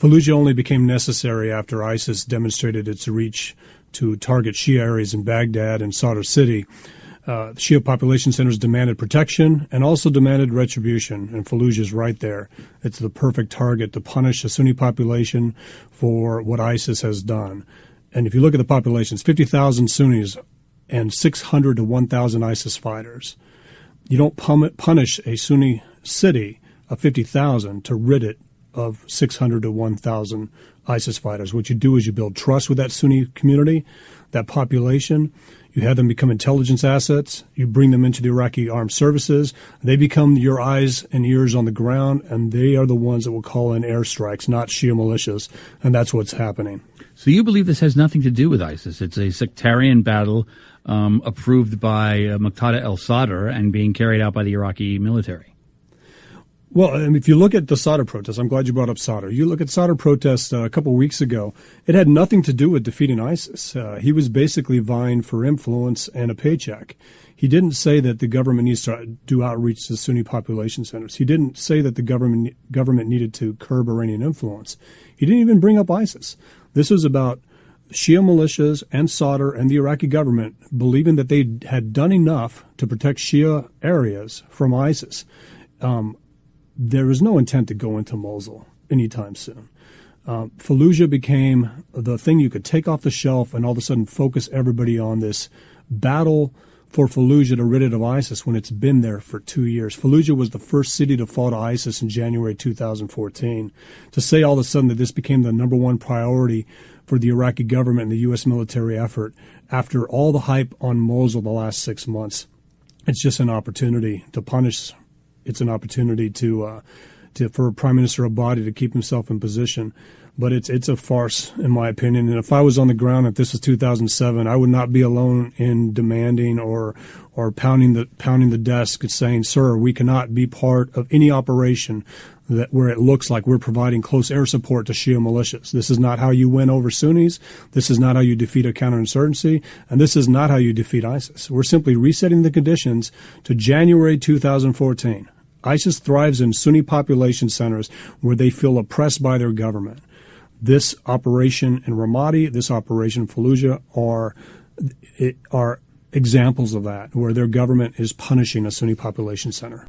Fallujah only became necessary after ISIS demonstrated its reach to target Shia areas in Baghdad and Sadr City. Shia population centers demanded protection and also demanded retribution, and Fallujah is right there. It's the perfect target to punish the Sunni population for what ISIS has done. And if you look at the populations, 50,000 Sunnis and 600 to 1,000 ISIS fighters. You don't punish a Sunni city of 50,000 to rid it of 600 to 1,000 ISIS fighters. What you do is you build trust with that Sunni community, that population. You have them become intelligence assets. You bring them into the Iraqi armed services. They become your eyes and ears on the ground, and they are the ones that will call in airstrikes, not Shia militias. And that's what's happening. So you believe this has nothing to do with ISIS? It's a sectarian battle approved by Muqtada al-Sadr and being carried out by the Iraqi military. Well, if you look at the Sadr protests, I'm glad you brought up Sadr. You look at Sadr protests a couple of weeks ago, it had nothing to do with defeating ISIS. He was basically vying for influence and a paycheck. He didn't say that the government needs to do outreach to Sunni population centers. He didn't say that the government needed to curb Iranian influence. He didn't even bring up ISIS. This was about Shia militias and Sadr and the Iraqi government believing that they had done enough to protect Shia areas from ISIS. There was no intent to go into Mosul anytime soon. Fallujah became the thing you could take off the shelf and all of a sudden focus everybody on this battle for Fallujah to rid it of ISIS when it's been there for 2 years. Fallujah was the first city to fall to ISIS in January 2014. To say all of a sudden that this became the number one priority for the Iraqi government and the U.S. military effort after all the hype on Mosul the last 6 months, it's just an opportunity to punish. It's an opportunity for Prime Minister Abadi to keep himself in position. But it's a farce, in my opinion. And if I was on the ground, if this was 2007, I would not be alone in demanding or pounding the desk and saying, "Sir, we cannot be part of any operation where it looks like we're providing close air support to Shia militias. This is not how you win over Sunnis. This is not how you defeat a counterinsurgency, and this is not how you defeat ISIS. We're simply resetting the conditions to January 2014. ISIS thrives in Sunni population centers where they feel oppressed by their government. This operation in Ramadi, this operation in Fallujah are examples of that, where their government is punishing a Sunni population center."